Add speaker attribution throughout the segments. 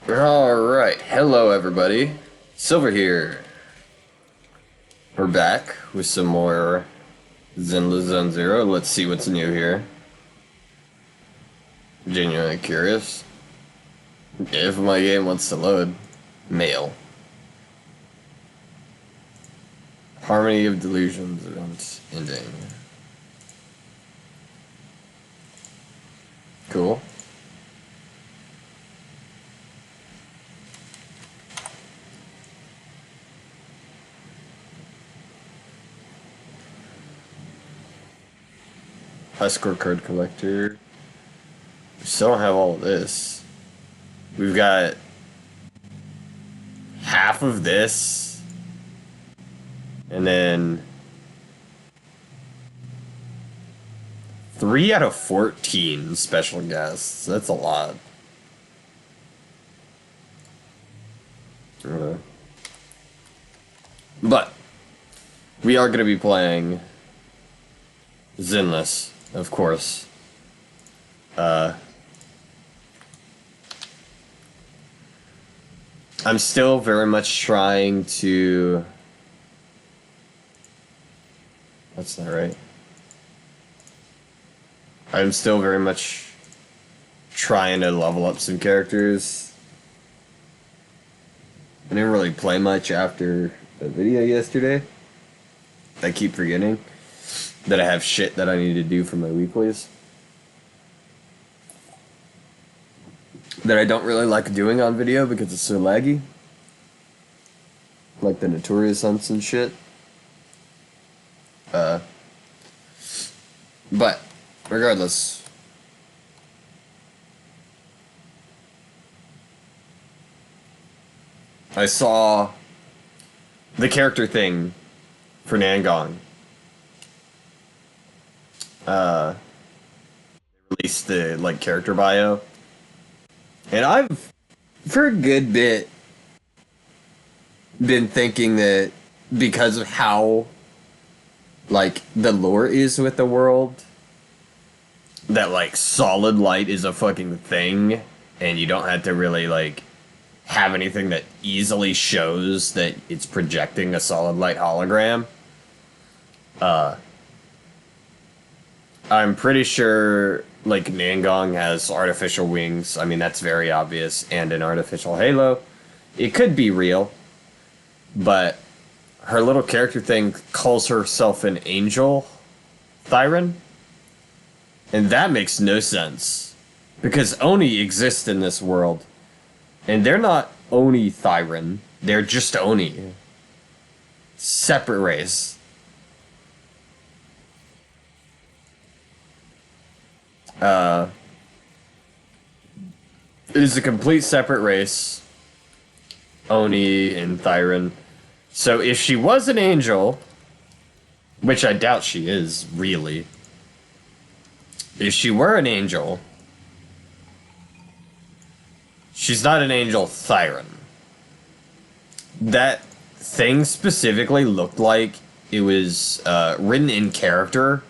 Speaker 1: Alright, hello everybody. Silver here. We're back with some more Zenless Zone Zero. Let's see what's new here. Genuinely curious. If my game wants to load. Mail. Harmony of Delusions event ending. Cool. High score card collector. We still don't have all of this. We've got half of this. And then 3 out of 14 special guests. That's a lot. But we are going to be playing Zenless, of course. I'm still very much trying to... That's not right. I'm still very much trying to level up some characters. I didn't really play much after the video yesterday. I keep forgetting that I have shit that I need to do for my weeklies that I don't really like doing on video because it's so laggy. Like the notorious hunts and shit. But regardless, I saw the character thing for Nangong. Released the character bio, and I've for a good bit been thinking that because of how the lore is with the world, that solid light is a fucking thing, and you don't have to really have anything that easily shows that it's projecting a solid light hologram. I'm pretty sure Nangong has artificial wings. I mean, that's very obvious, and an artificial halo. It could be real, but her little character thing calls herself an angel Thyron. And that makes no sense. Because Oni exist in this world. And they're not Oni Thyron. They're just Oni. Separate race. It is a complete separate race. Oni and Thyron. So if she was an angel, which I doubt she is, really. If she were an angel, she's not an angel Thyron. That thing specifically looked like it was written in character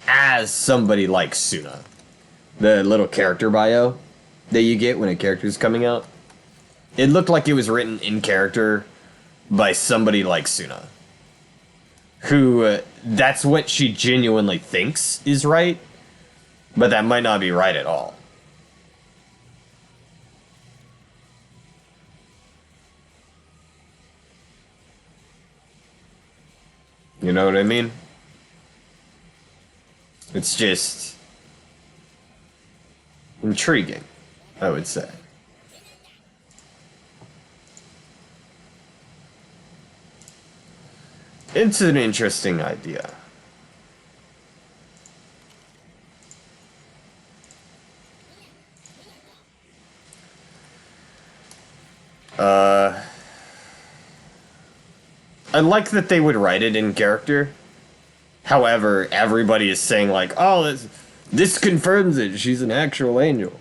Speaker 1: as somebody like Suna. The little character bio that you get when a character's coming out. It looked like it was written in character by somebody like Suna. Who, that's what she genuinely thinks is right, but that might not be right at all. You know what I mean? It's just intriguing, I would say. It's an interesting idea. I like that they would write it in character. However, everybody is saying oh, this confirms it. She's an actual angel.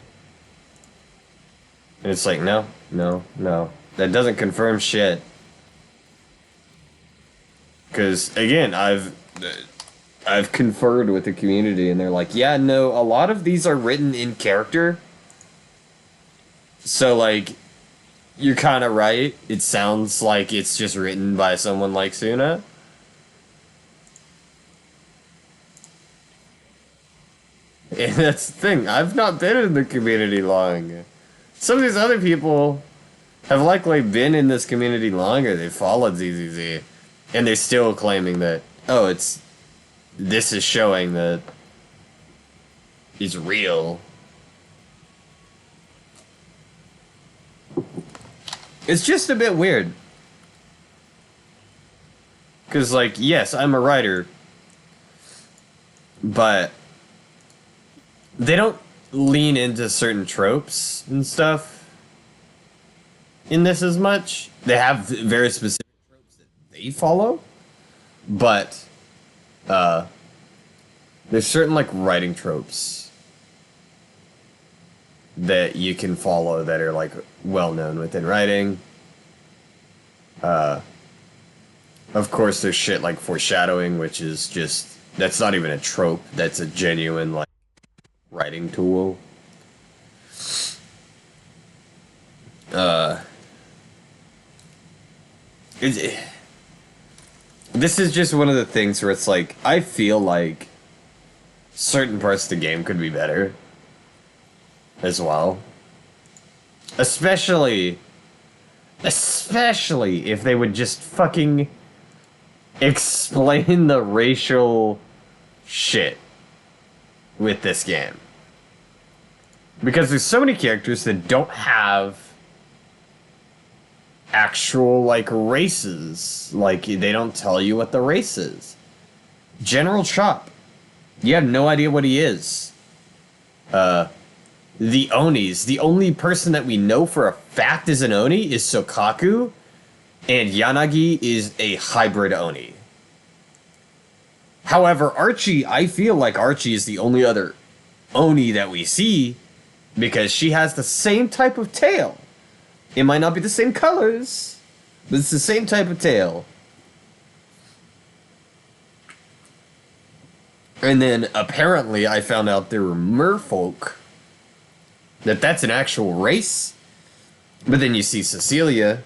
Speaker 1: And it's no. That doesn't confirm shit. Because, again, I've conferred with the community, and they're like, yeah, no, a lot of these are written in character. So, you're kind of right. It sounds like it's just written by someone like Suna. And that's the thing. I've not been in the community long. Some of these other people have likely been in this community longer. They followed ZZZ. And they're still claiming that, oh, this is showing that it's real. It's just a bit weird. Because, like, yes, I'm a writer, but they don't lean into certain tropes and stuff in this as much. They have very specific tropes that they follow, but there's certain, like, writing tropes that you can follow that are, like, well known within writing. Of course, there's shit like foreshadowing, which is just, that's not even a trope. That's a genuine, like, writing tool. This is just one of the things where it's like, I feel like certain parts of the game could be better as well. Especially if they would just fucking explain the racial shit with this game. Because there's so many characters that don't have actual, like, races. Like, they don't tell you what the race is. General Chop, you have no idea what he is. The Onis, the only person that we know for a fact is an Oni is Sokaku, and Yanagi is a hybrid Oni. However, Archie, I feel like Archie is the only other Oni that we see because she has the same type of tail. It might not be the same colors, but it's the same type of tail. And then apparently I found out there were merfolk. That's an actual race. But then you see Cecilia,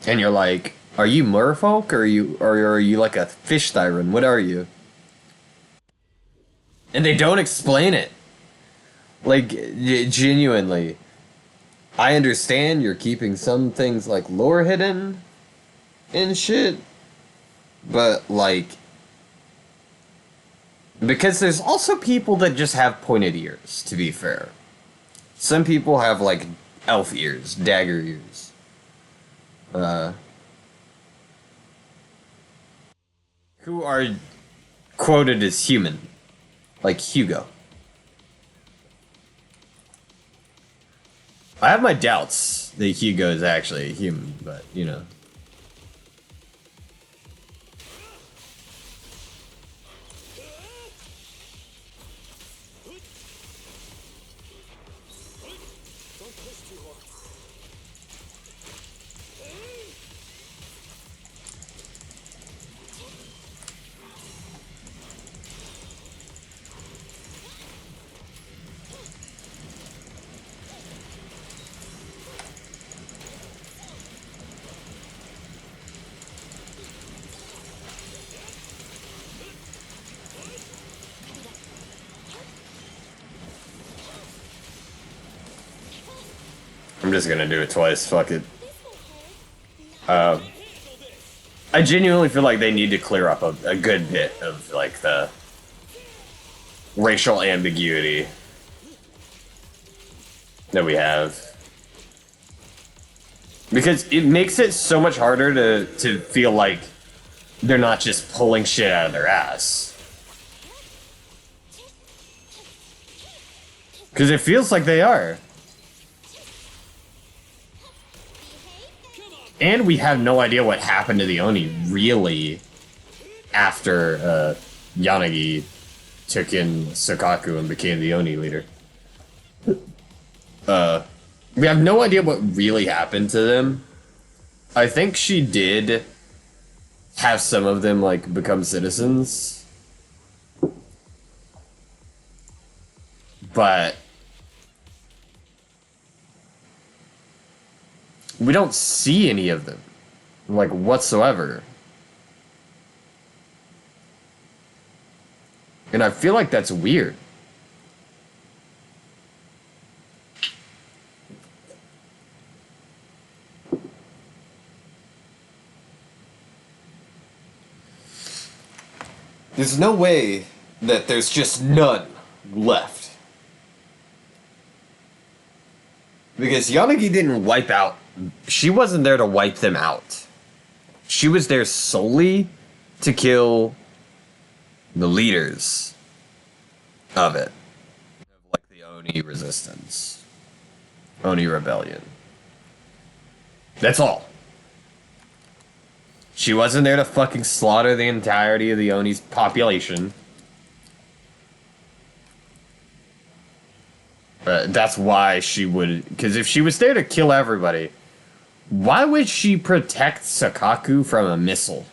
Speaker 1: and you're like, are you merfolk, or are you like a fish siren? What are you? And they don't explain it. Like, genuinely. I understand you're keeping some things like lore hidden and shit, but like, because there's also people that just have pointed ears, to be fair. Some people have, like, elf ears, dagger ears. Who are quoted as human. Like Hugo. I have my doubts that Hugo is actually a human, but, you know. I'm just gonna do it twice, fuck it. I genuinely feel like they need to clear up a good bit of, like, the racial ambiguity that we have. Because it makes it so much harder to feel like they're not just pulling shit out of their ass. Because it feels like they are. And we have no idea what happened to the Oni, really, after Yanagi took in Sokaku and became the Oni leader. We have no idea what really happened to them. I think she did have some of them, like, become citizens. But We don't see any of them, like, whatsoever. And I feel like that's weird. There's no way that there's just none left. Because Yanagi didn't wipe out. She wasn't there to wipe them out. She was there solely to kill the leaders of it. Like the Oni resistance. Oni rebellion. That's all. She wasn't there to fucking slaughter the entirety of the Oni's population. That's why she would... Because if she was there to kill everybody, why would she protect Sakaku from a missile?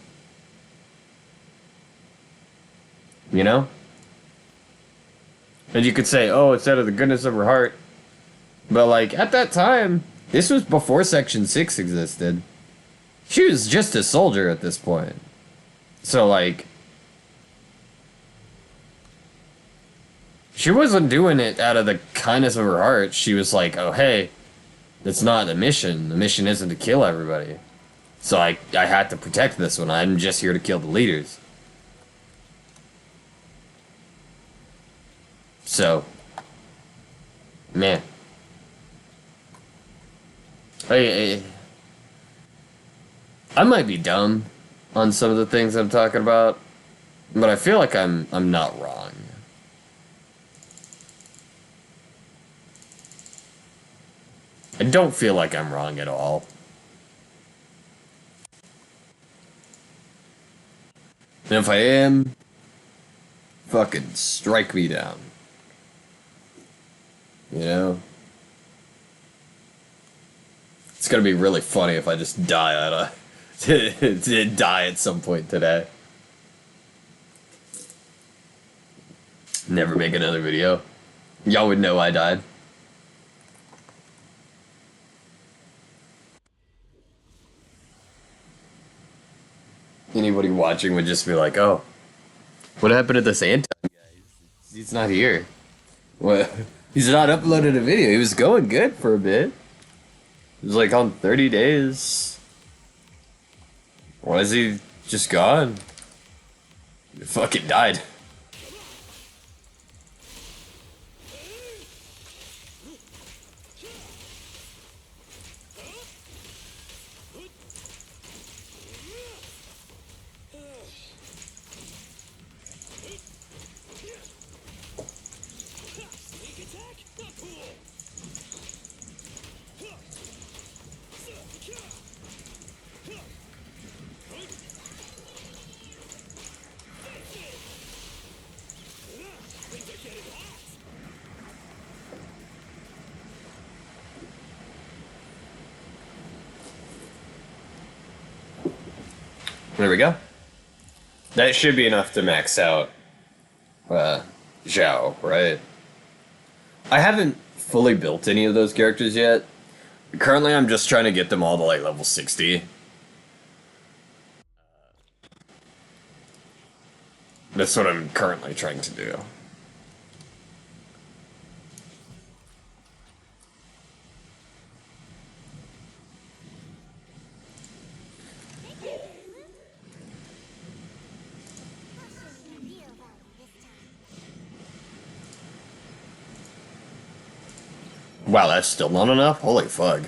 Speaker 1: You know? And you could say, oh, it's out of the goodness of her heart. But, like, at that time, this was before Section 6 existed. She was just a soldier at this point. So, like... She wasn't doing it out of the kindness of her heart. She was like, oh, hey, that's not the mission. The mission isn't to kill everybody. So I had to protect this one. I'm just here to kill the leaders. So, man. I might be dumb on some of the things I'm talking about, but I feel like I'm not wrong. I don't feel like I'm wrong at all. And if I am, fucking strike me down. You know? It's gonna be really funny if I just die die at some point today. Never make another video. Y'all would know I died. Anybody watching would just be like, oh, what happened to this Anton guy? He's not here. What? He's not uploaded a video. He was going good for a bit. It was like on 30 days. Why is he just gone? He fucking died. There we go. That should be enough to max out Zhao, right? I haven't fully built any of those characters yet. Currently, I'm just trying to get them all to like level 60. That's what I'm currently trying to do. Wow, that's still not enough? Holy fuck.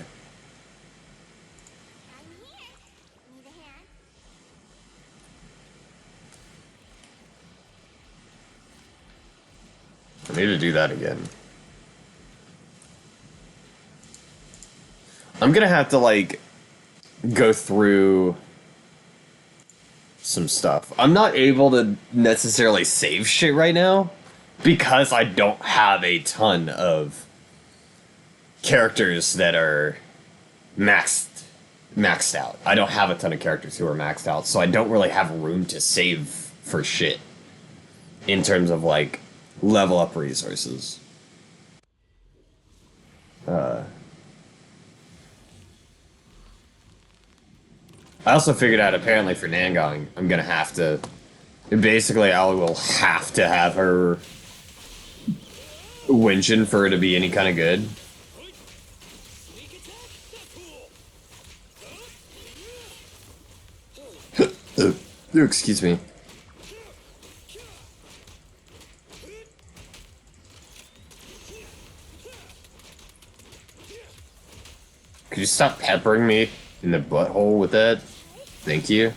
Speaker 1: I need to do that again. I'm gonna have to, like, go through some stuff. I'm not able to necessarily save shit right now because I don't have a ton of characters that are maxed out. I don't have a ton of characters who are maxed out, so I don't really have room to save for shit in terms of, like, level up resources. I also figured out apparently for Nangong, I'm gonna have to. Basically, I will have to have her Winshin for her to be any kind of good. Excuse me. Could you stop peppering me in the butthole with that? Thank you.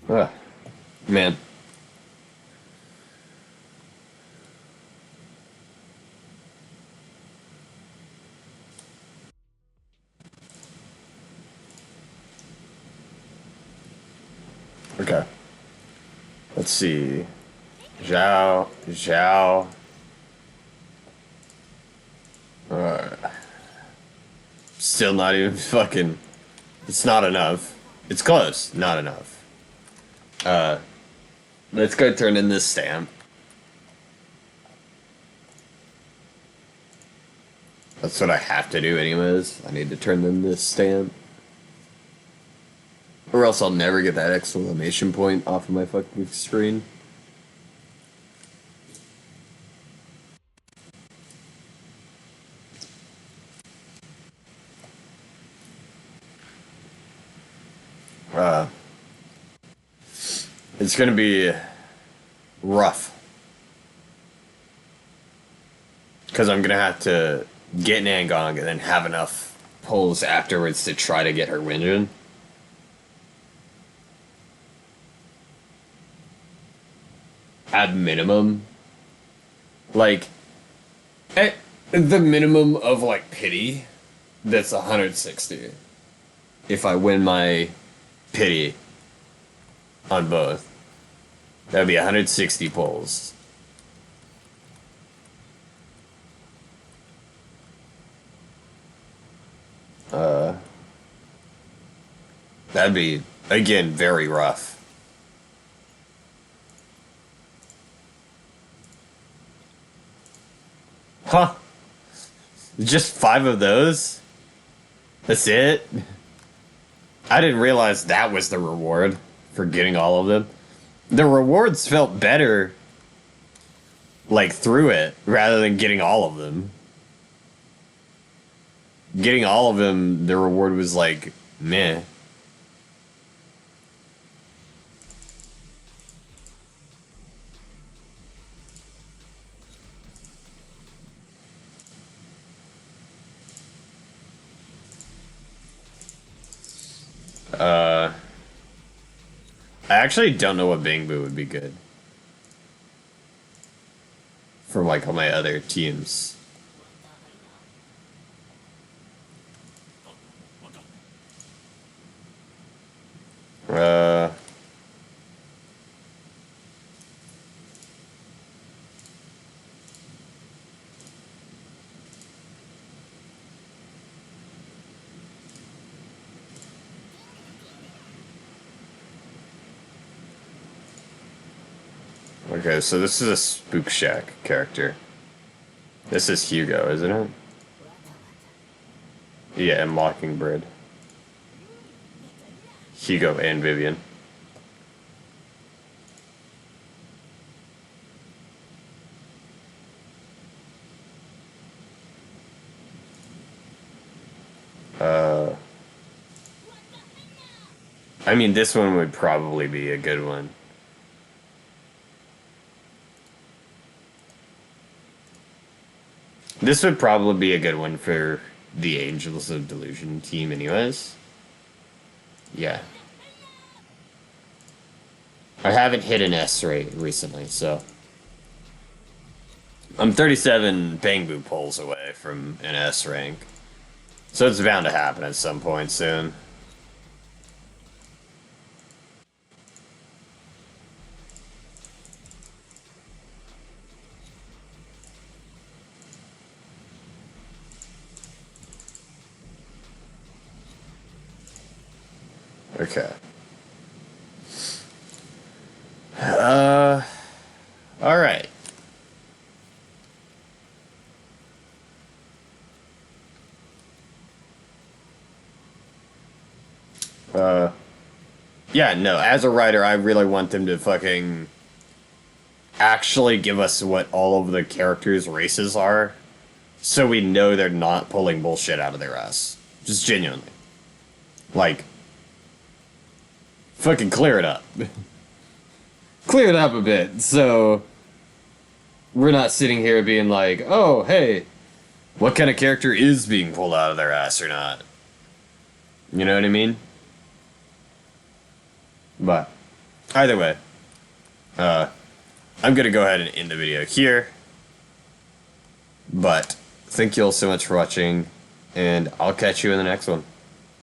Speaker 1: Ugh, man. Okay. Let's see. Zhao. Still not even fucking. It's not enough. It's close. Not enough. Let's go turn in this stamp. That's what I have to do anyways. I need to turn in this stamp. Or else I'll never get that exclamation point off of my fucking screen. It's gonna be rough. Because I'm gonna have to get Nangong and then have enough pulls afterwards to try to get her Winjin. At minimum. Like, at the minimum of, like, pity, that's 160. If I win my pity on both. That would be 160 pulls. That'd be, again, very rough. Huh? Just 5 of those? That's it? I didn't realize that was the reward for getting all of them. The rewards felt better, like, through it, rather than getting all of them. Getting all of them, the reward was like, meh. I actually don't know what Bangbu would be good. For, like, all my other teams. Uh... Okay, so this is a Spook Shack character. This is Hugo, isn't it? Yeah, and Mockingbird. Hugo and Vivian. I mean, this one would probably be a good one. This would probably be a good one for the Angels of Delusion team anyways. Yeah. I haven't hit an S rate recently, so... I'm 37 Bangbu pulls away from an S rank. So it's bound to happen at some point soon. Okay. All right. Yeah, no, as a writer, I really want them to fucking actually give us what all of the characters' races are, so we know they're not pulling bullshit out of their ass. Just genuinely. Like, fucking clear it up. Clear it up a bit, so we're not sitting here being like, oh, hey, what kind of character is being pulled out of their ass or not? You know what I mean? But, either way, I'm gonna go ahead and end the video here. But, thank you all so much for watching, and I'll catch you in the next one.